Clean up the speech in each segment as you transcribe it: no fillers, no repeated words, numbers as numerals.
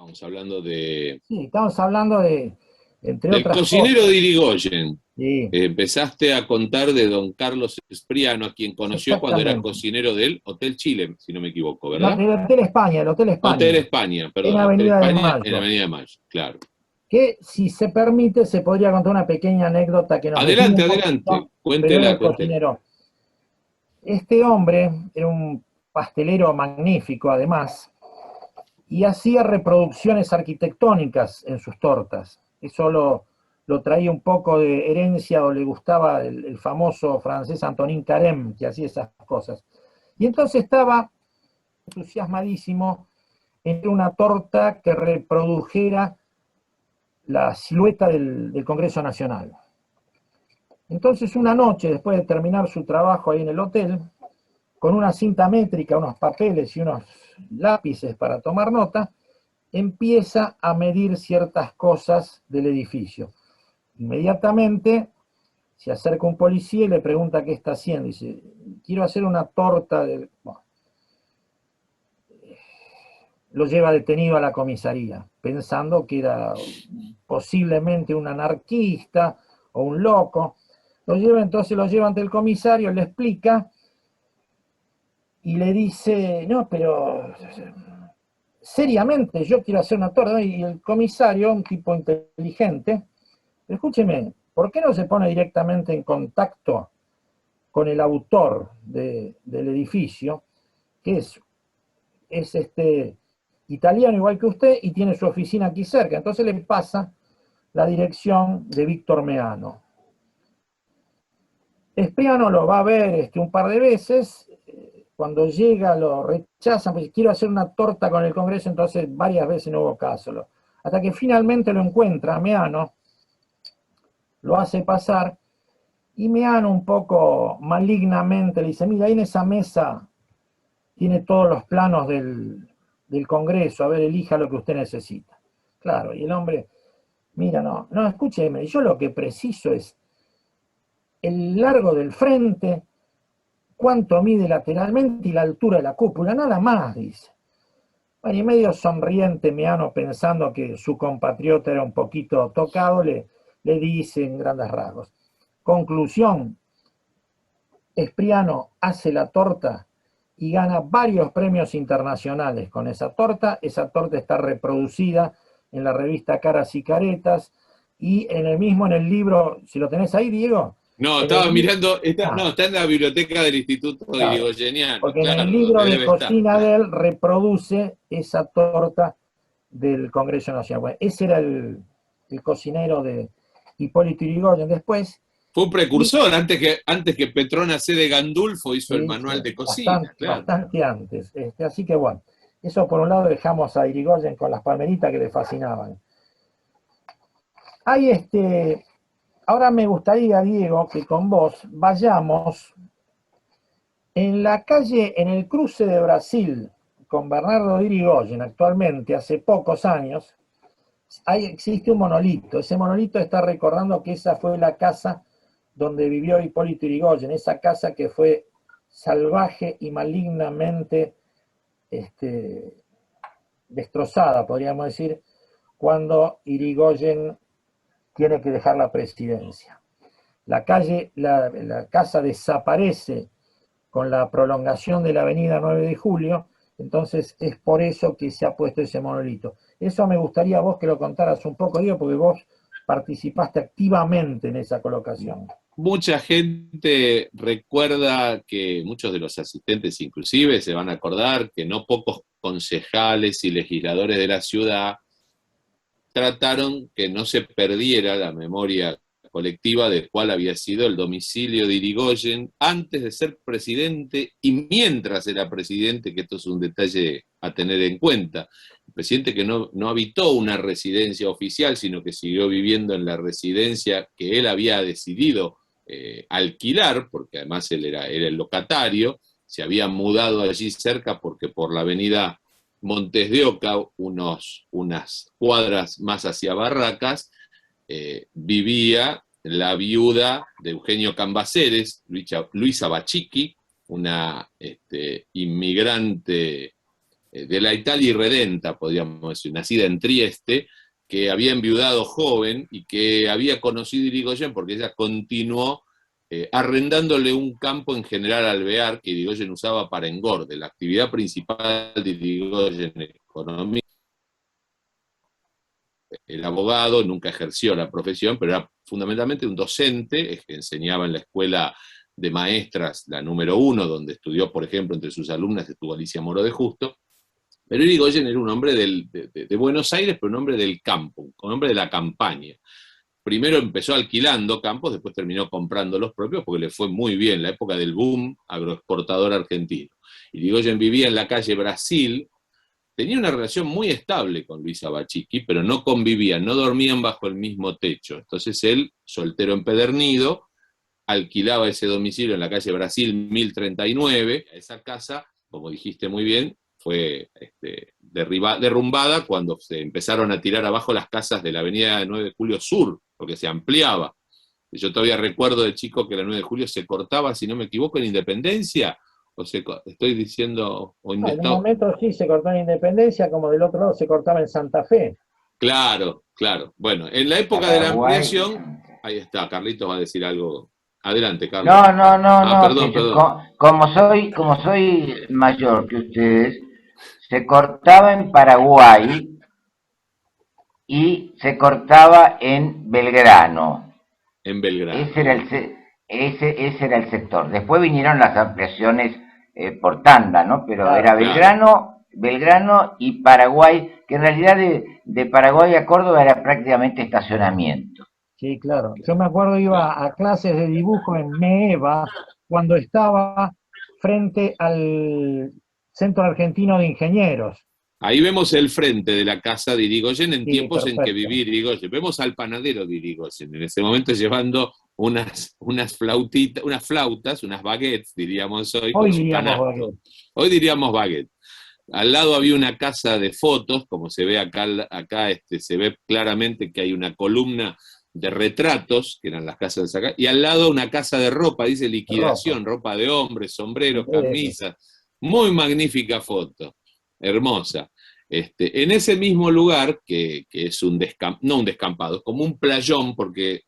Estábamos hablando de, Sí, estamos hablando de, entre del otras cocinero cosas. de Irigoyen. Sí, Empezaste a contar de don Carlos Espriano, a quien conoció cuando era exactamente. cocinero del Hotel Chile, si no me equivoco, No, ¿verdad? del Hotel España, el Hotel Hotel España, España, en perdón, Hotel Avenida de España en Mayo. Avenida de Mayo, claro. Que si se permite, se podría contar una pequeña anécdota que nos define Adelante, un adelante, poquito, primero cuéntela, el cuéntela. cocinero. Este hombre era un pastelero magnífico, además, y hacía reproducciones arquitectónicas en sus tortas. Eso lo traía un poco de herencia o le gustaba el famoso francés Antonin Carême, que hacía esas cosas. Y entonces estaba entusiasmadísimo en una torta que reprodujera la silueta del Congreso Nacional. Entonces una noche, después de terminar su trabajo ahí en el hotel, con una cinta métrica, unos papeles y unos lápices para tomar nota, empieza a medir ciertas cosas del edificio. Inmediatamente se acerca un policía y le pregunta qué está haciendo. Dice, quiero hacer una torta. Bueno, lo lleva detenido a la comisaría, pensando que era posiblemente un anarquista o un loco. Entonces lo lleva ante el comisario, le explica y le dice, no, pero seriamente yo quiero hacer una torta. Y el comisario, un tipo inteligente, escúcheme, ¿por qué no se pone directamente en contacto con el autor del edificio, que es italiano igual que usted y tiene su oficina aquí cerca? Entonces le pasa la dirección de Víctor Meano. Espriano lo va a ver un par de veces, cuando llega lo rechazan, pues quiero hacer una torta con el Congreso, entonces varias veces no hubo caso. Hasta que finalmente lo encuentra Meano, lo hace pasar, y Meano un poco malignamente le dice, mira, ahí en esa mesa tiene todos los planos del Congreso, a ver, elija lo que usted necesita. Claro, y el hombre, mira, no, escúcheme, yo lo que preciso es el largo del frente, cuánto mide lateralmente y la altura de la cúpula, nada más, dice. Bueno, y medio sonriente Meano, pensando que su compatriota era un poquito tocado, le dice en grandes rasgos. Conclusión, Espriano hace la torta y gana varios premios internacionales con esa torta. Esa torta está reproducida en la revista Caras y Caretas y en el libro, si lo tenés ahí, Diego, No, en el estaba libro, mirando, no, ah, está en la biblioteca del Instituto claro, Irigorianiano, porque en el claro, libro donde de debe estar, cocina de claro. él reproduce esa torta del Congreso Nacional. Bueno, ese era el cocinero de Hipólito Yrigoyen. Después, Fue un precursor, antes que Petrona C. de Gandulfo hizo el sí, sí, manual de cocina, bastante, claro. bastante antes. Así que bueno, eso por un lado dejamos a Irigoyen con las palmeritas que le fascinaban. Hay ahora me gustaría, Diego, que con vos vayamos en la calle, en el cruce de Brasil con Bernardo de Irigoyen, actualmente, hace pocos años, existe un monolito. Ese monolito está recordando que esa fue la casa donde vivió Hipólito Yrigoyen, esa casa que fue salvaje y malignamente destrozada, podríamos decir, cuando Irigoyen tiene que dejar la presidencia. La casa desaparece con la prolongación de la avenida 9 de Julio, entonces es por eso que se ha puesto ese monolito. Eso me gustaría vos que lo contaras un poco, Diego, porque vos participaste activamente en esa colocación. Mucha gente recuerda que muchos de los asistentes inclusive se van a acordar que no pocos concejales y legisladores de la ciudad trataron que no se perdiera la memoria colectiva de cuál había sido el domicilio de Irigoyen antes de ser presidente y mientras era presidente, que esto es un detalle a tener en cuenta. El presidente que no habitó una residencia oficial, sino que siguió viviendo en la residencia que él había decidido alquilar, porque además él era el locatario, se había mudado allí cerca porque por la avenida Montes de Oca, unas cuadras más hacia Barracas, vivía la viuda de Eugenio Cambaceres, Luisa Bachiqui, una inmigrante de la Italia irredenta, podríamos decir, nacida en Trieste, que había enviudado joven y que había conocido a Irigoyen porque ella continuó arrendándole un campo en General Alvear que Irigoyen usaba para engorde. La actividad principal de Irigoyen en economía, el abogado, nunca ejerció la profesión, pero era fundamentalmente un docente, que enseñaba en la escuela de maestras, la número 1, donde estudió, por ejemplo, entre sus alumnas estuvo Alicia Moro de Justo. Pero Irigoyen era un hombre de Buenos Aires, pero un hombre del campo, un hombre de la campaña. Primero empezó alquilando campos, después terminó comprando los propios porque le fue muy bien, la época del boom agroexportador argentino. Irigoyen vivía en la calle Brasil, tenía una relación muy estable con Luisa Bachicchi, pero no convivían, no dormían bajo el mismo techo. Entonces él, soltero empedernido, alquilaba ese domicilio en la calle Brasil 1039. Esa casa, como dijiste muy bien, fue derrumbada cuando se empezaron a tirar abajo las casas de la avenida 9 de Julio Sur, porque se ampliaba. Yo todavía recuerdo de chico que la 9 de Julio se cortaba, si no me equivoco, en Independencia, o se, estoy diciendo... O En un momento sí se cortó en Independencia, como del otro lado se cortaba en Santa Fe. Claro, claro. Bueno, en la época de la ampliación, ahí está, Carlitos va a decir algo. Adelante, Carlos. No, Perdón, perdón. como soy mayor que ustedes, se cortaba en Paraguay y se cortaba en Belgrano. En Belgrano. Ese era el sector. Después vinieron las ampliaciones por tanda, ¿no? Pero claro, era Belgrano y Paraguay, que en realidad de Paraguay a Córdoba era prácticamente estacionamiento. Sí, claro. Yo me acuerdo, iba a clases de dibujo en MEVA cuando estaba frente al Centro Argentino de Ingenieros. Ahí vemos el frente de la casa de Irigoyen en Sí, tiempos perfecto. en que vivía Irigoyen. Vemos al panadero de Irigoyen en ese momento llevando unas flautitas, unas flautas, unas baguettes, diríamos hoy, con su canasto. Hoy diríamos baguette. Al lado había una casa de fotos, como se ve acá se ve claramente que hay una columna de retratos, que eran las casas de Sacá, y al lado una casa de ropa, dice liquidación, ropa de hombres, sombreros, camisas. Muy magnífica foto, hermosa. En ese mismo lugar, que es no un descampado, es como un playón, porque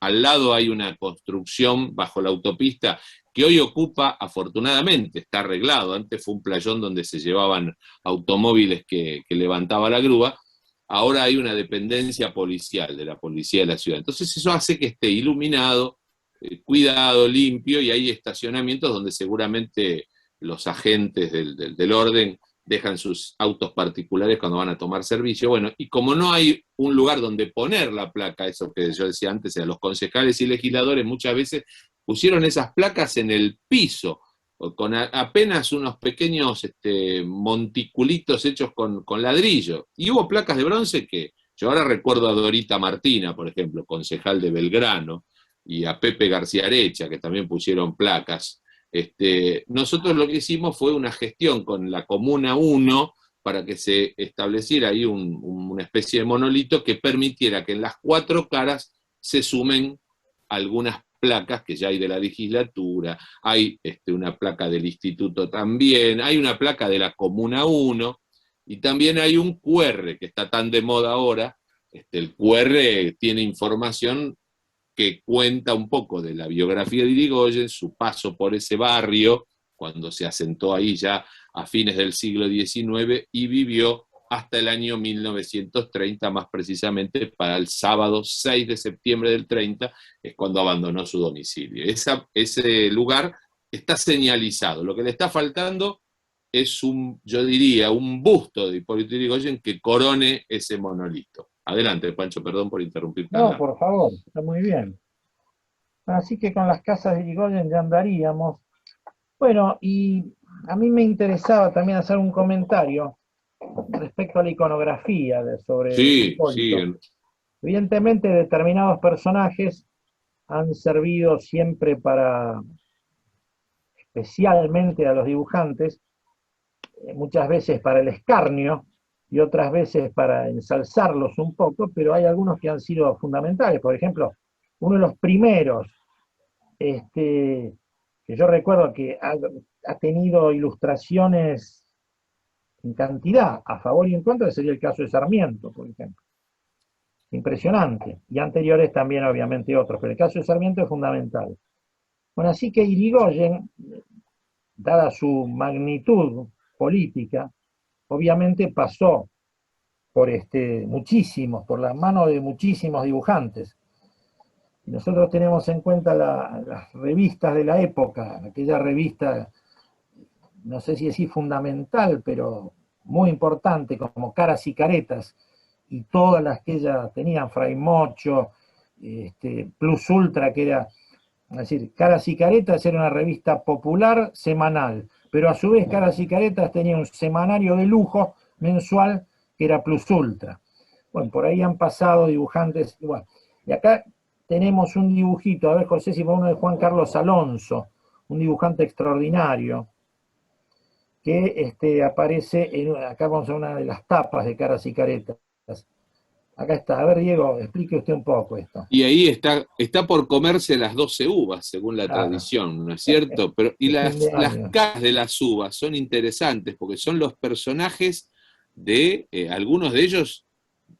al lado hay una construcción bajo la autopista que hoy ocupa, afortunadamente, está arreglado. Antes fue un playón donde se llevaban automóviles que levantaba la grúa. Ahora hay una dependencia policial de la policía de la ciudad. Entonces eso hace que esté iluminado, cuidado, limpio, y hay estacionamientos donde seguramente los agentes del orden dejan sus autos particulares cuando van a tomar servicio. Bueno, y como no hay un lugar donde poner la placa, eso que yo decía antes, los concejales y legisladores muchas veces pusieron esas placas en el piso, con apenas unos pequeños monticulitos hechos con ladrillo. Y hubo placas de bronce que, yo ahora recuerdo a Dorita Martina, por ejemplo, concejal de Belgrano, y a Pepe García Arecha, que también pusieron placas. Nosotros lo que hicimos fue una gestión con la Comuna 1 para que se estableciera ahí una especie de monolito que permitiera que en las 4 caras se sumen algunas placas que ya hay de la legislatura, hay una placa del instituto también, hay una placa de la Comuna 1, y también hay un QR que está tan de moda ahora. El QR tiene información que cuenta un poco de la biografía de Irigoyen, su paso por ese barrio, cuando se asentó ahí ya a fines del siglo XIX y vivió hasta el año 1930, más precisamente para el sábado 6 de septiembre del 30, es cuando abandonó su domicilio. Ese lugar está señalizado. Lo que le está faltando es yo diría, un busto de Hipólito Yrigoyen que corone ese monolito. Adelante, Pancho, perdón por interrumpir. No, por favor, está muy bien. Así que con las casas de Irigoyen ya andaríamos. Bueno, y a mí me interesaba también hacer un comentario respecto a la iconografía sobre Hipólito. Sí. Evidentemente, determinados personajes han servido siempre para, especialmente a los dibujantes, muchas veces para el escarnio y otras veces para ensalzarlos un poco, pero hay algunos que han sido fundamentales. Por ejemplo, uno de los primeros que yo recuerdo que ha tenido ilustraciones en cantidad, a favor y en contra, sería el caso de Sarmiento, por ejemplo. Impresionante. Y anteriores también, obviamente, otros, pero el caso de Sarmiento es fundamental. Bueno, así que Irigoyen, dada su magnitud política, obviamente pasó por muchísimos, por la mano de muchísimos dibujantes. Nosotros tenemos en cuenta las revistas de la época, aquella revista, no sé si decir fundamental, pero muy importante, como Caras y Caretas, y todas las que ella tenía, Fray Mocho, Plus Ultra, que era, es decir, Caras y Caretas era una revista popular semanal, pero a su vez Caras y Caretas tenía un semanario de lujo mensual que era Plus Ultra. Bueno, por ahí han pasado dibujantes, bueno, y acá tenemos un dibujito, a ver José, si uno de Juan Carlos Alonso, un dibujante extraordinario, que aparece, acá vamos a una de las tapas de Caras y Caretas. Acá está, a ver Diego, explique usted un poco esto. Y ahí está por comerse las 12 uvas, según la Claro. tradición, ¿no es cierto? Pero, y las caras de las uvas son interesantes, porque son los personajes de, algunos de ellos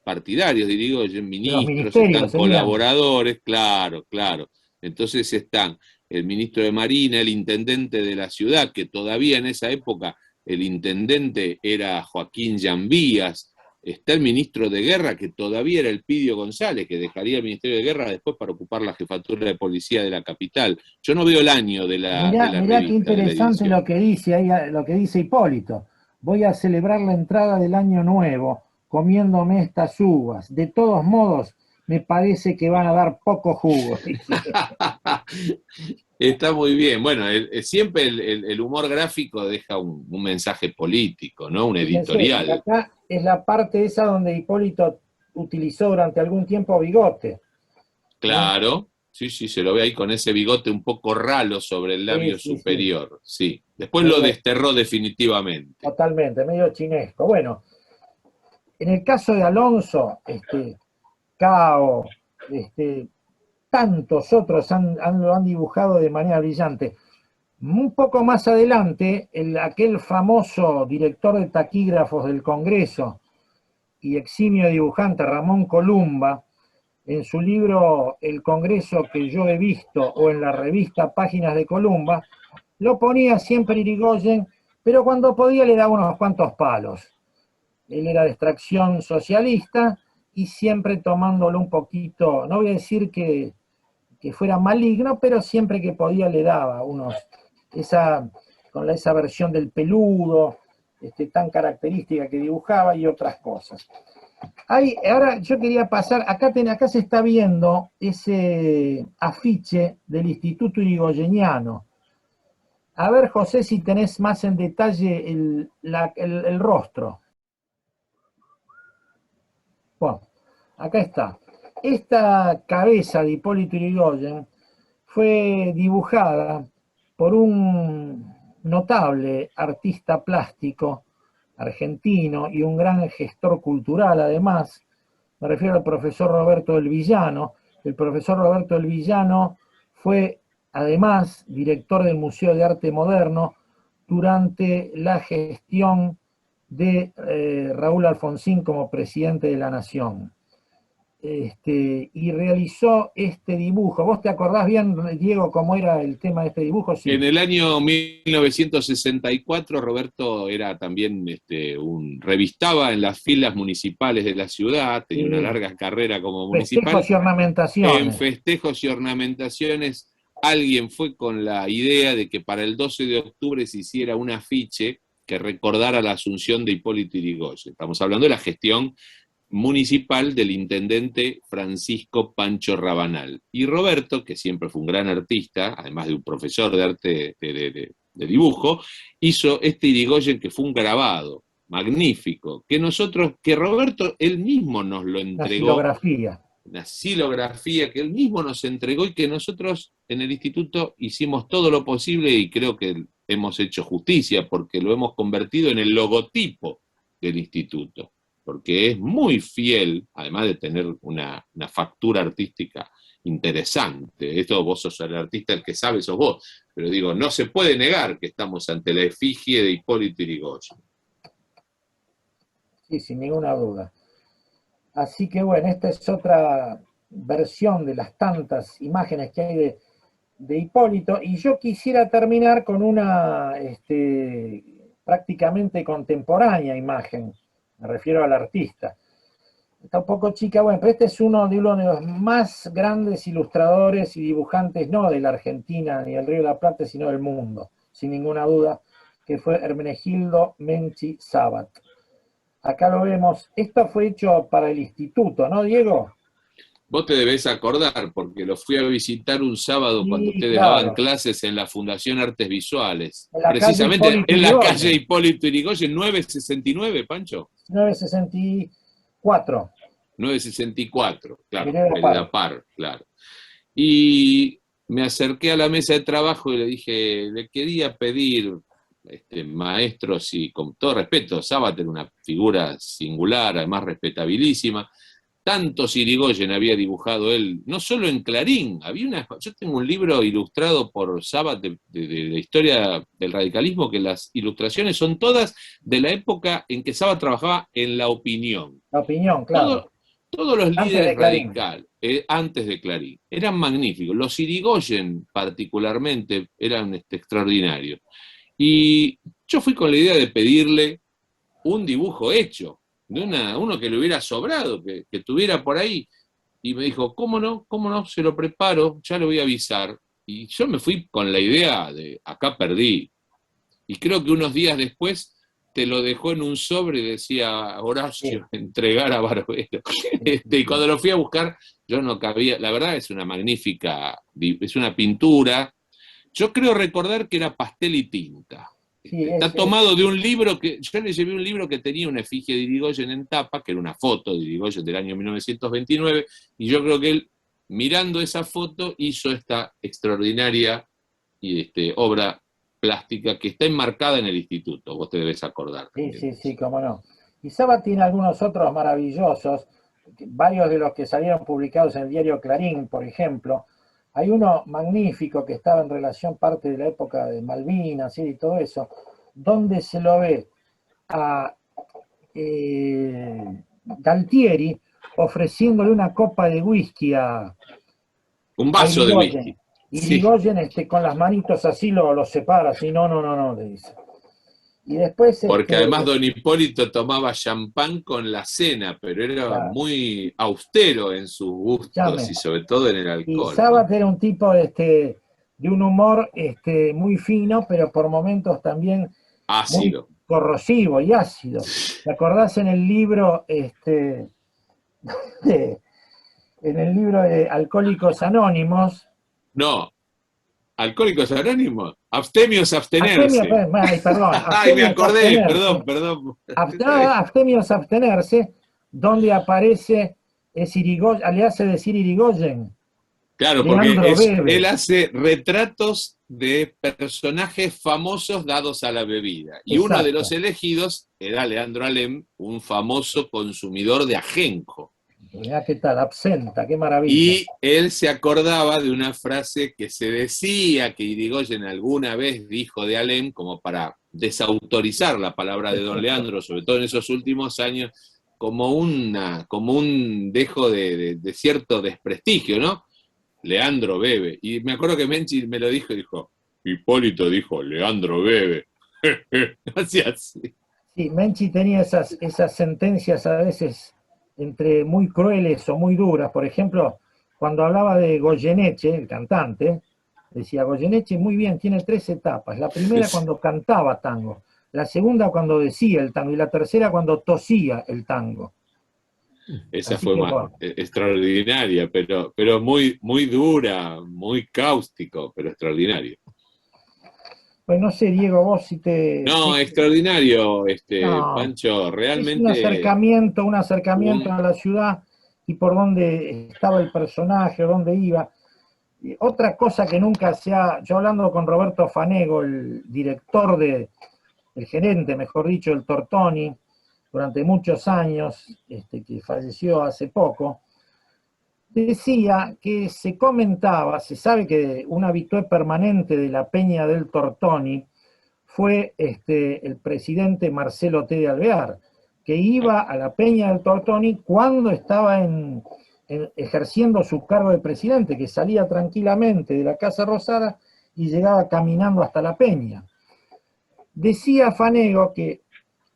partidarios, digo, ministros, están colaboradores, claro, claro. Entonces están el ministro de Marina, el intendente de la ciudad, que todavía en esa época el intendente era Joaquín Llambías. Está el ministro de Guerra, que todavía era Elpidio González, que dejaría el Ministerio de Guerra después para ocupar la jefatura de policía de la capital. Yo no veo el año de la Mirá revista, qué interesante lo que dice ahí, lo que dice Hipólito. Voy a celebrar la entrada del año nuevo comiéndome estas uvas. De todos modos, me parece que van a dar poco jugo. Está muy bien. Bueno, siempre el humor gráfico deja un mensaje político, ¿no? Un editorial. Y acá es la parte esa donde Hipólito utilizó durante algún tiempo bigote. Claro, ¿no? Sí, se lo ve ahí con ese bigote un poco ralo sobre el labio superior. Sí. Después lo desterró definitivamente. Totalmente, medio chinesco. Bueno, en el caso de Alonso, Cao, tantos otros lo han dibujado de manera brillante. Un poco más adelante, aquel famoso director de taquígrafos del Congreso y eximio dibujante Ramón Columba, en su libro El Congreso que yo he visto, o en la revista Páginas de Columba, lo ponía siempre Irigoyen, pero cuando podía le daba unos cuantos palos. Él era de extracción socialista y siempre tomándolo un poquito, no voy a decir que fuera maligno, pero siempre que podía le daba con esa versión del peludo, tan característica que dibujaba y otras cosas. Ahora yo quería pasar, acá se está viendo ese afiche del Instituto Irigoyeniano. A ver, José, si tenés más en detalle el rostro. Bueno, acá está. Esta cabeza de Hipólito Yrigoyen fue dibujada por un notable artista plástico argentino y un gran gestor cultural además. Me refiero al profesor Roberto del Villano. El profesor Roberto del Villano fue además director del Museo de Arte Moderno durante la gestión de Raúl Alfonsín como presidente de la Nación. Y realizó este dibujo. ¿Vos te acordás bien, Diego, cómo era el tema de este dibujo? Sí. En el año 1964, Roberto era también revistaba en las filas municipales de la ciudad, tenía una larga carrera como municipal. Festejos y ornamentaciones. En festejos y ornamentaciones, alguien fue con la idea de que para el 12 de octubre se hiciera un afiche que recordara la asunción de Hipólito Yrigoyen. Estamos hablando de la gestión municipal del intendente Francisco Pancho Rabanal. Y Roberto, que siempre fue un gran artista, además de un profesor de arte de dibujo, hizo este Irigoyen que fue un grabado magnífico, que Roberto él mismo nos lo entregó. Una silografía que él mismo nos entregó y que nosotros en el instituto hicimos todo lo posible y creo que hemos hecho justicia porque lo hemos convertido en el logotipo del instituto, porque es muy fiel, además de tener una factura artística interesante. Esto vos sos el artista, el que sabe sos vos, pero digo, no se puede negar que estamos ante la efigie de Hipólito Yrigoyen. sí, sin ninguna duda. Así que bueno, esta es otra versión de las tantas imágenes que hay de Hipólito, y yo quisiera terminar con una prácticamente contemporánea imagen, me refiero al artista. Está un poco chica, bueno, pero este es uno de los más grandes ilustradores y dibujantes, no de la Argentina ni del Río de la Plata, sino del mundo, sin ninguna duda, que fue Hermenegildo Menchi Sabat. Acá lo vemos, esto fue hecho para el instituto, ¿no, Diego? Vos te debés acordar, porque lo fui a visitar un sábado cuando Sí, ustedes daban claro, clases en la Fundación Artes Visuales. en la calle Precisamente Hipólito en la calle Yrigoyen, Hipólito Yrigoyen, 969, Pancho. 964, 964, claro, Vereda Vereda Par. Par, claro. Y me acerqué a la mesa de trabajo y le dije, le quería pedir, maestros, y con todo respeto, Sabat era una figura singular, además respetabilísima. Tantos Irigoyen había dibujado él, no solo en Clarín, yo tengo un libro ilustrado por Sabat de la historia del radicalismo, que las ilustraciones son todas de la época en que Sabat trabajaba en La Opinión. La opinión, claro. Todo, todos los Antes líderes de Clarín. radicales, antes de Clarín, eran magníficos. Los Irigoyen, particularmente, eran extraordinarios. Y yo fui con la idea de pedirle un dibujo hecho, de uno que le hubiera sobrado, que tuviera por ahí. Y me dijo, cómo no, se lo preparo, ya le voy a avisar. Y yo me fui con la idea de, acá perdí. Y creo que unos días después te lo dejó en un sobre y decía, Sí, Horacio, entregar a Barbero. sí, sí, Y sí. cuando lo fui a buscar, yo no cabía, la verdad es una magnífica, es una pintura. Yo creo recordar que era pastel y tinta. Sí, Está tomado de un libro que, yo le llevé un libro que tenía una efigie de Irigoyen en tapa, que era una foto de Irigoyen del año 1929, y yo creo que él, mirando esa foto, hizo esta extraordinaria obra plástica que está enmarcada en el instituto, vos te debes acordar sí, también sí, de eso. sí, cómo no. Y Saba tiene algunos otros maravillosos, varios de los que salieron publicados en el diario Clarín, por ejemplo. Hay uno magnífico que estaba en relación parte de la época de Malvinas, ¿sí? Y todo eso, donde se lo ve a Galtieri ofreciéndole una copa de whisky Un a vaso de Irigoyen. whisky, sí, Irigoyen con las manitos así lo separa, así, no, no, no, no, le dice. Y después, porque además don Hipólito tomaba champán con la cena, pero era claro, muy austero en sus gustos llame. y sobre todo en el Y alcohol, ¿no? Sabat era un tipo de un humor muy fino, pero por momentos también muy Ácido. corrosivo y ácido. ¿Te acordás en el libro, de, en el libro de Alcohólicos Anónimos? No, Alcohólicos Anónimos, abstemios Abstemios, abstenerse. ay, perdón, Ay, me abstemios acordé, abstenerse, perdón. abstemios abstenerse, donde aparece, le hace decir Irigoyen, Claro, porque Leandro él bebe, hace retratos de personajes famosos dados a la bebida. Y uno de los exacto. elegidos era Leandro Alem, un famoso consumidor de ajenjo. Mirá qué tal, absenta, qué maravilla. Y él se acordaba de una frase que se decía que Irigoyen alguna vez dijo de Alem, como para desautorizar la palabra de don Leandro, sobre todo en esos últimos años, como un dejo de cierto desprestigio, ¿no? Leandro bebe. Y me acuerdo que Menchi me lo dijo y dijo, Hipólito dijo, Leandro bebe. Así, así. Sí, Menchi tenía esas sentencias a veces entre muy crueles o muy duras. Por ejemplo, cuando hablaba de Goyeneche, el cantante, decía, Goyeneche muy bien, tiene tres etapas. La primera cuando cantaba tango, la segunda cuando decía el tango y la tercera cuando tosía el tango. Esa Así fue que bueno, extraordinaria, pero muy dura, muy cáustico, pero extraordinario. pues no sé, Diego, vos si te... No, extraordinario, No, Pancho, es realmente un acercamiento un, a la ciudad y por dónde estaba el personaje, o dónde iba. Y otra cosa que nunca yo hablando con Roberto Fanego, el director el gerente, mejor dicho, del Tortoni, durante muchos años, que falleció hace poco, decía que se comentaba, se sabe que un habitué permanente de la Peña del Tortoni fue el presidente Marcelo T. de Alvear, que iba a la Peña del Tortoni cuando estaba ejerciendo su cargo de presidente, que salía tranquilamente de la Casa Rosada y llegaba caminando hasta la Peña. Decía Fanego que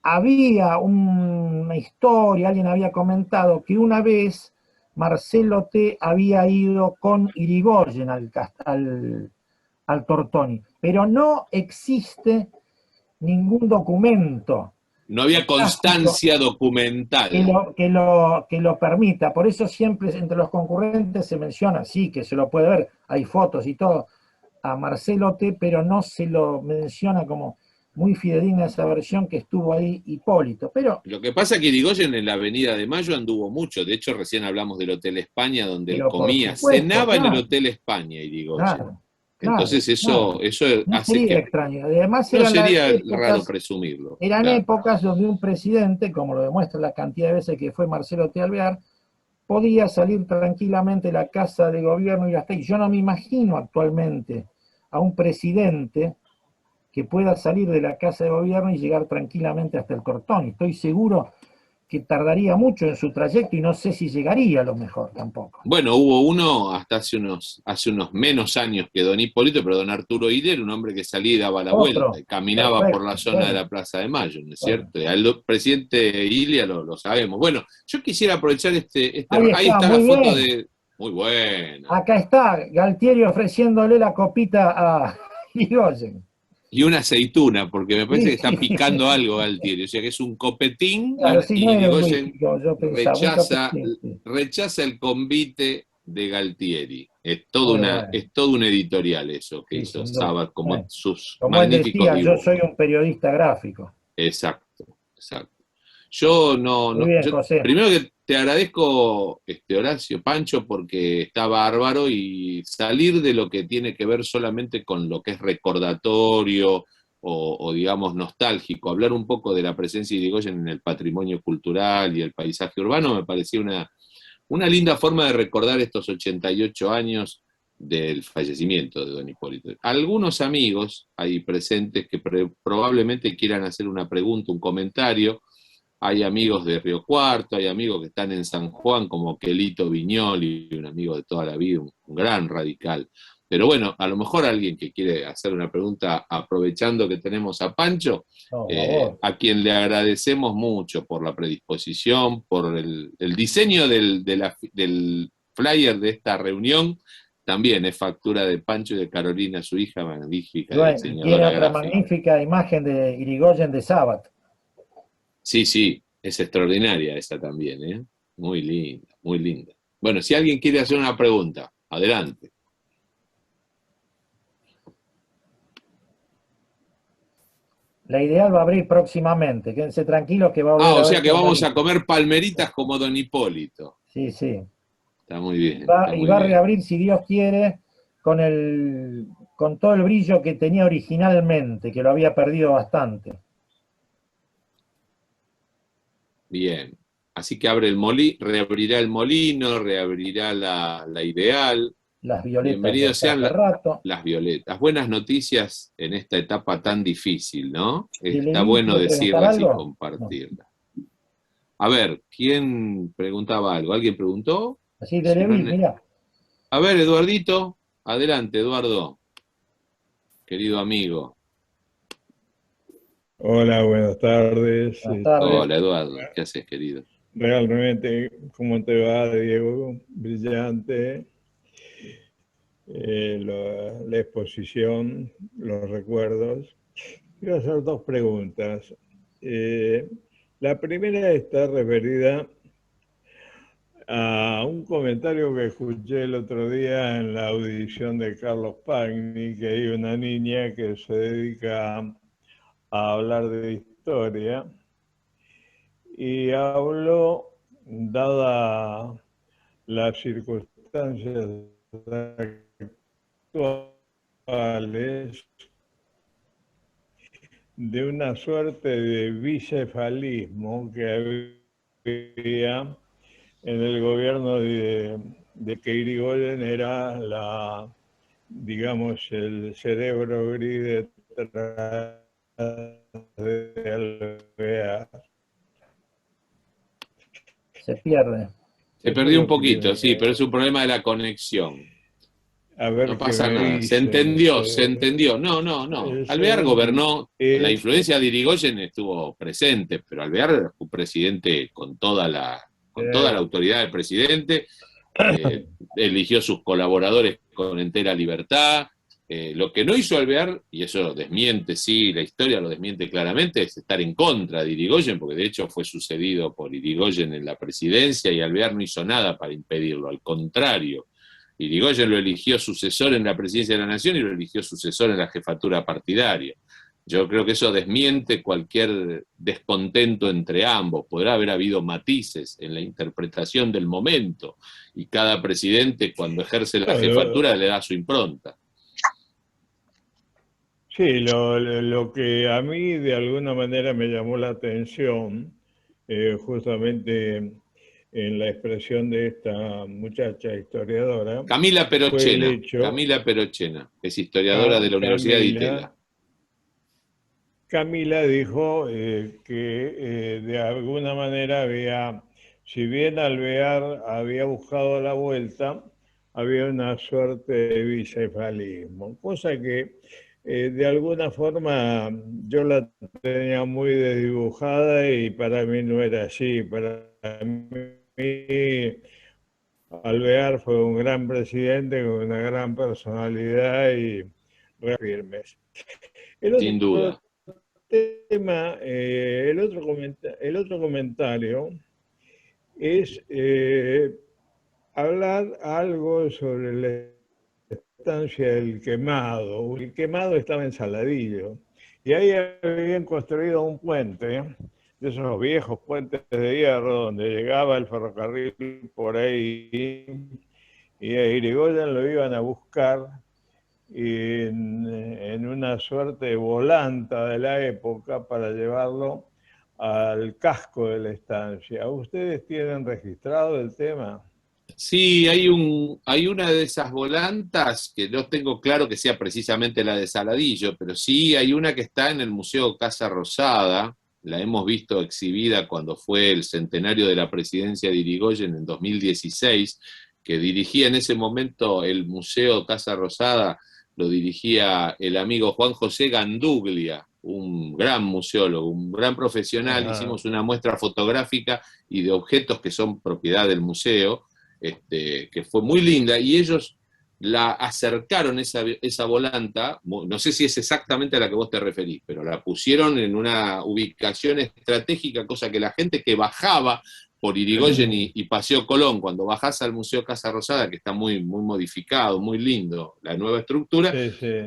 había una historia, alguien había comentado que una vez Marcelo T. había ido con Irigoyen al Tortoni, pero no existe ningún documento No había constancia documental. que lo permita. Por eso siempre entre los concurrentes se menciona, sí, que se lo puede ver, hay fotos y todo, a Marcelo T., pero no se lo menciona como muy fidedigna esa versión que estuvo ahí Hipólito. Pero lo que pasa es que Irigoyen en la Avenida de Mayo anduvo mucho. De hecho, recién hablamos del Hotel España, donde él comía, cenaba en el Hotel España, Irigoyen. Entonces eso no hace sería que extraño. Además no sería raro presumirlo. Eran épocas donde un presidente, como lo demuestra la cantidad de veces que fue Marcelo T. Alvear, podía salir tranquilamente de la casa de gobierno y hasta ahí. Yo no me imagino actualmente a un presidente que pueda salir de la casa de gobierno y llegar tranquilamente hasta el Tortoni. Estoy seguro que tardaría mucho en su trayecto y no sé si llegaría a lo mejor tampoco. Bueno, hubo uno hasta hace unos menos años que don Hipólito, pero don Arturo Ide era un hombre que salía y daba la vuelta, y caminaba por la zona de la Plaza de Mayo, ¿no es cierto? Y al presidente Ilia lo sabemos. Bueno, yo quisiera aprovechar ahí está la foto de... Muy buena. Acá está, Galtieri ofreciéndole la copita a Irigoyen. Y una aceituna, porque me parece que está picando algo Galtieri, o sea que es un copetín, claro, y no Irigoyen rechaza el convite de Galtieri. Es todo un editorial eso que hizo Sabat, como sus magníficos él decía, dibujos. yo soy un periodista gráfico. Exacto. Yo primero que te agradezco, Horacio Pancho, porque está bárbaro, y salir de lo que tiene que ver solamente con lo que es recordatorio o digamos nostálgico, hablar un poco de la presencia de Irigoyen en el patrimonio cultural y el paisaje urbano, me parecía una linda forma de recordar estos 88 años del fallecimiento de don Hipólito. Algunos amigos ahí presentes que probablemente quieran hacer una pregunta, un comentario. Hay amigos de Río Cuarto, hay amigos que están en San Juan, como Quelito Viñoli, un amigo de toda la vida, un gran radical. Pero bueno, a lo mejor alguien que quiere hacer una pregunta, aprovechando que tenemos a Pancho, a quien le agradecemos mucho por la predisposición, por el diseño del flyer de esta reunión. También es factura de Pancho y de Carolina, su hija magnífica, diseñadora tiene otra gráfica. Magnífica imagen de Irigoyen de Sabat. Sí, es extraordinaria esa también, ¿eh? Muy linda, muy linda. Bueno, si alguien quiere hacer una pregunta, adelante. La ideal va a abrir próximamente, quédense tranquilos que va a abrir. O sea que vamos a comer palmeritas como don Hipólito. Sí. Está muy bien. Va a reabrir, si Dios quiere, con todo el brillo que tenía originalmente, que lo había perdido bastante. Bien. Así que reabrirá el molino, reabrirá la ideal. Las violetas. Bienvenidos sean las violetas. Buenas noticias en esta etapa tan difícil, ¿no? Está bueno decirlas y compartirlas. No. A ver, ¿quién preguntaba algo? ¿Alguien preguntó? Así de Levi, mira. A ver, Eduardito, adelante, Eduardo, querido amigo. Hola, buenas tardes. Hola, Eduardo, ¿qué haces, querido? Realmente, ¿cómo te va, Diego? Brillante. La exposición, los recuerdos. Quiero hacer dos preguntas. La primera está referida a un comentario que escuché el otro día en la audición de Carlos Pagni, que hay una niña que se dedica a hablar de historia, y habló, dada las circunstancias actuales, de una suerte de bicefalismo que había en el gobierno de que Irigoyen era digamos, el cerebro gris detrás de Alvear. Se pierde. Se perdió un poquito, sí, pero es un problema de la conexión. A ver No qué pasa me nada, se dicen. entendió, se entendió. No, no, no. Alvear gobernó, la influencia de Irigoyen estuvo presente, pero Alvear fue presidente con toda la autoridad del presidente, eligió sus colaboradores con entera libertad. Lo que no hizo Alvear, y eso lo desmiente, sí, la historia lo desmiente claramente, es estar en contra de Irigoyen, porque de hecho fue sucedido por Irigoyen en la presidencia y Alvear no hizo nada para impedirlo, al contrario. Irigoyen lo eligió sucesor en la presidencia de la Nación y lo eligió sucesor en la jefatura partidaria. Yo creo que eso desmiente cualquier descontento entre ambos. Podrá haber habido matices en la interpretación del momento y cada presidente cuando ejerce la jefatura le da su impronta. Sí, lo que a mí de alguna manera me llamó la atención, justamente en la expresión de esta muchacha historiadora, Camila Perochena, Camila Perochena, es historiadora de la Universidad de Itela. Camila dijo que de alguna manera si bien Alvear había buscado la vuelta, había una suerte de bicefalismo, cosa que de alguna forma yo la tenía muy desdibujada y para mí no era así. Para mí Alvear fue un gran presidente con una gran personalidad y firmes. Sin duda. El otro comentario es hablar algo sobre la estancia del Quemado. El Quemado estaba en Saladillo y ahí habían construido un puente, de esos viejos puentes de hierro donde llegaba el ferrocarril por ahí y a Irigoyen lo iban a buscar en una suerte de volanta de la época para llevarlo al casco de la estancia. ¿Ustedes tienen registrado el tema? Sí, hay una de esas volantas que no tengo claro que sea precisamente la de Saladillo, pero sí hay una que está en el Museo Casa Rosada, la hemos visto exhibida cuando fue el centenario de la presidencia de Irigoyen en 2016, que dirigía en ese momento el Museo Casa Rosada, lo dirigía el amigo Juan José Ganduglia, un gran museólogo, un gran profesional. Hicimos una muestra fotográfica y de objetos que son propiedad del museo, que fue muy linda, y ellos la acercaron esa volanta, no sé si es exactamente a la que vos te referís, pero la pusieron en una ubicación estratégica, cosa que la gente que bajaba por Irigoyen y Paseo Colón, cuando bajás al Museo Casa Rosada, que está muy, muy modificado, muy lindo, la nueva estructura,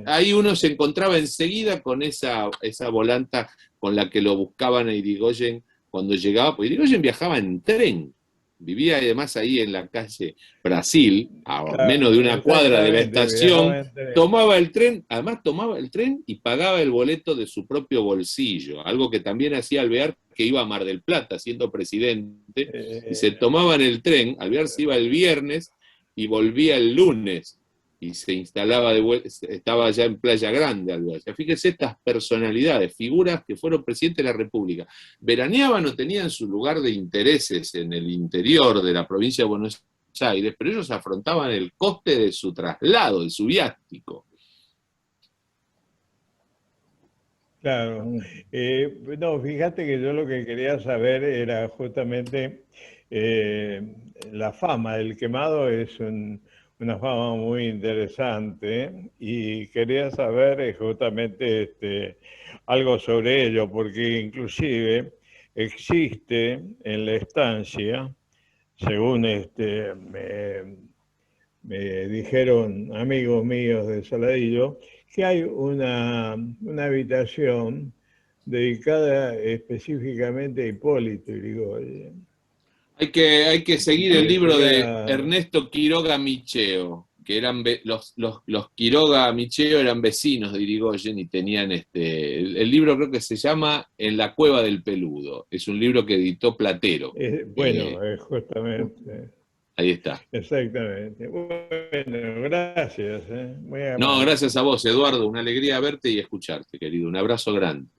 ahí uno se encontraba enseguida con esa volanta con la que lo buscaban a Irigoyen cuando llegaba, porque Irigoyen viajaba en tren, vivía además ahí en la calle Brasil, a menos de una cuadra de la estación, tomaba el tren, además tomaba el tren y pagaba el boleto de su propio bolsillo, algo que también hacía Alvear, que iba a Mar del Plata siendo presidente, y se tomaban el tren. Alvear se iba el viernes y volvía el lunes, y se instalaba de vuelta, estaba ya en Playa Grande, Alvear. Fíjense estas personalidades, figuras que fueron presidentes de la República. Veraneaban o tenían su lugar de intereses en el interior de la provincia de Buenos Aires, pero ellos afrontaban el coste de su traslado, de su viático. Claro. No, fíjate que yo lo que quería saber era justamente la fama. El Quemado es una fama muy interesante y quería saber justamente algo sobre ello, porque inclusive existe en la estancia, según me dijeron amigos míos de Saladillo, que hay una habitación dedicada específicamente a Hipólito Yrigoyen. Hay que seguir el libro de Ernesto Quiroga Micheo, que eran los Quiroga Micheo eran vecinos de Irigoyen y tenían el libro creo que se llama En la cueva del peludo. Es un libro que editó Platero. Justamente. Ahí está. Exactamente. Bueno, gracias. Muy amable. No, gracias a vos, Eduardo. Una alegría verte y escucharte, querido. Un abrazo grande.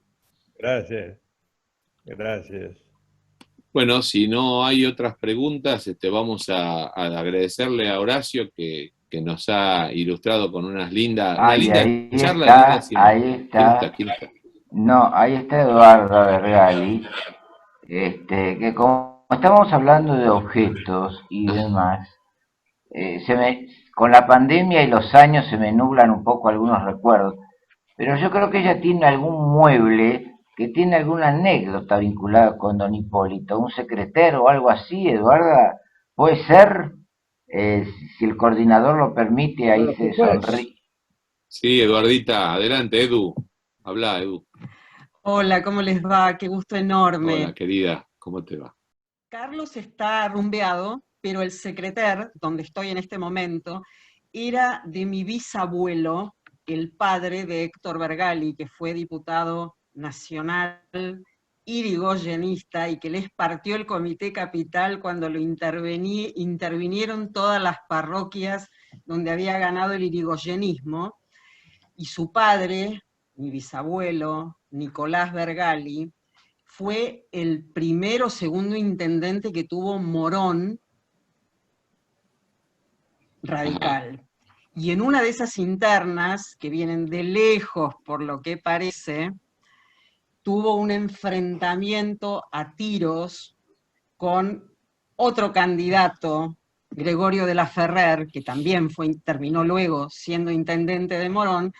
Gracias. Gracias. Bueno, si no hay otras preguntas, vamos a agradecerle a Horacio que nos ha ilustrado con una linda Ahí charla, linda está, siempre. ahí está. ¿Quién está? No, ahí está Eduardo Vergali, que como estamos hablando de objetos y demás, con la pandemia y los años se me nublan un poco algunos recuerdos, pero yo creo que ella tiene algún mueble que tiene alguna anécdota vinculada con don Hipólito, un secretero o algo así, Eduarda, puede ser. Si el coordinador lo permite, ahí Por se supuesto. sonríe. Sí, Eduardita, adelante, Edu. Habla, Edu. Hola, ¿cómo les va? Qué gusto enorme. Hola, querida, ¿cómo te va? Carlos está rumbeado, pero el secreter, donde estoy en este momento, era de mi bisabuelo, el padre de Héctor Vergali, que fue diputado nacional irigoyenista y que les partió el Comité Capital cuando lo intervinieron todas las parroquias donde había ganado el irigoyenismo, y su padre, mi bisabuelo, Nicolás Vergali, fue el primero o segundo intendente que tuvo Morón radical. Y en una de esas internas, que vienen de lejos por lo que parece, tuvo un enfrentamiento a tiros con otro candidato, Gregorio de la Ferrer, que también terminó luego siendo intendente de Morón,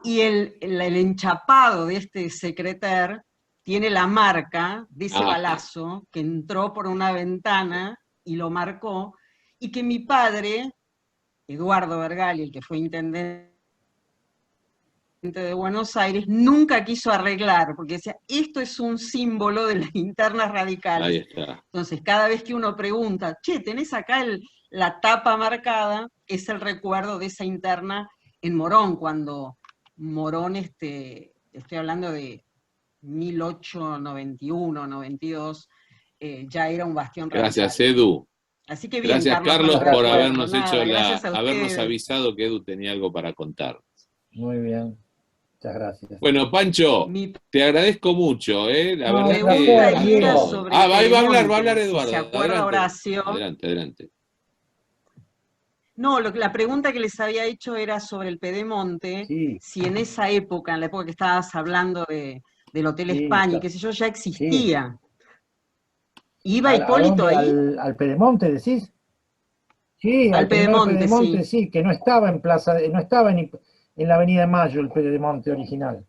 y el enchapado de este secreter tiene la marca de ese balazo que entró por una ventana y lo marcó, y que mi padre, Eduardo Vergali, el que fue intendente de Buenos Aires, nunca quiso arreglar, porque decía, esto es un símbolo de las internas radicales. Ahí está. Entonces, cada vez que uno pregunta, che, ¿tenés acá la tapa marcada? Es el recuerdo de esa interna en Morón, cuando Morón, estoy hablando de 1891, 92, ya era un bastión radical. Gracias, Edu. Así que bien, gracias, Carlos, por habernos habernos avisado que Edu tenía algo para contar. Muy bien, muchas gracias. Bueno, Pancho, te agradezco mucho, La verdad que... era sobre va a hablar Eduardo. Si se acuerda Horacio. Adelante. No, la pregunta que les había hecho era sobre el Pedemonte, sí. Si en esa época, en la época que estabas hablando del Hotel España, claro, y qué sé yo, ya existía. Sí. ¿Iba Hipólito ahí? ¿Al Pedemonte decís? Sí, al Pedemonte, sí, que no estaba en no estaba en la Avenida de Mayo el Pedemonte original.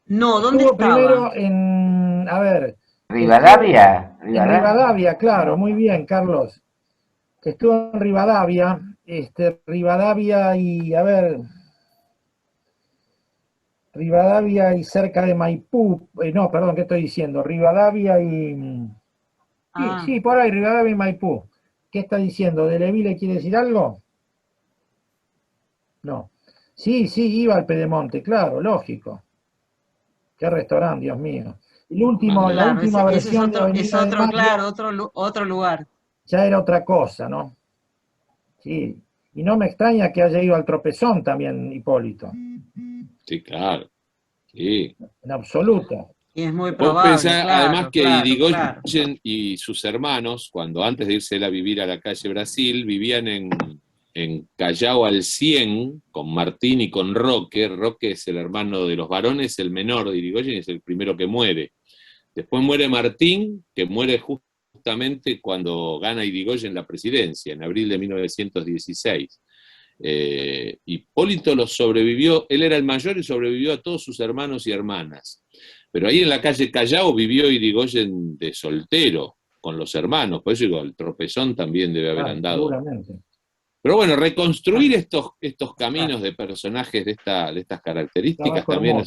No, ¿dónde estaba? Primero en, a ver... Rivadavia. En Rivadavia, claro, muy bien, Carlos. Que estuvo en Rivadavia, Rivadavia y, a ver... Rivadavia y cerca de Maipú, no, perdón, ¿qué estoy diciendo? Rivadavia y... Sí, por ahí, Rivadavia y Maipú. ¿Qué está diciendo? ¿De Leví le quiere decir algo? No. Sí, iba al Pedemonte, claro, lógico. Qué restaurante, Dios mío. La última versión es otro, claro, otro lugar. Ya era otra cosa, ¿no? Sí. Y no me extraña que haya ido al Tropezón también, Hipólito. Sí, claro. Sí. En absoluto. Y es muy probable. Vos pensás, claro, además, que claro, Irigoyen y sus hermanos, cuando antes de irse a vivir a la calle Brasil, vivían en Callao al 100, con Martín y con Roque. Roque es el hermano de los varones, el menor de Irigoyen, y es el primero que muere. Después muere Martín, que muere justamente cuando gana Irigoyen la presidencia, en abril de 1916. Hipólito los sobrevivió, él era el mayor y sobrevivió a todos sus hermanos y hermanas. Pero ahí en la calle Callao vivió Irigoyen de soltero, con los hermanos, por eso digo, el Tropezón también debe haber andado. Seguramente. Pero bueno, reconstruir estos caminos de personajes de estas características también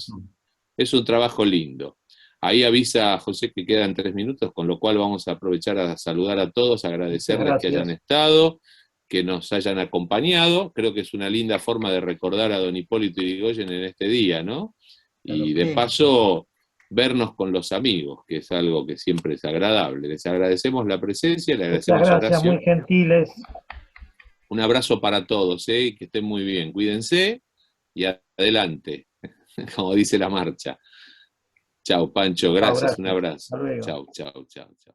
es un trabajo lindo. Ahí avisa José que quedan 3 minutos, con lo cual vamos a aprovechar a saludar a todos, agradecerles que hayan estado, que nos hayan acompañado. Creo que es una linda forma de recordar a don Hipólito Yrigoyen en este día, ¿no? Y de paso, vernos con los amigos, que es algo que siempre es agradable. Les agradecemos la presencia, le agradecemos a Horacio. Muy gentiles. Un abrazo para todos, que estén muy bien. Cuídense y adelante, como dice la marcha. Chao, Pancho, gracias, un gracias. abrazo. Hasta luego. Chao, chao, chao, chao.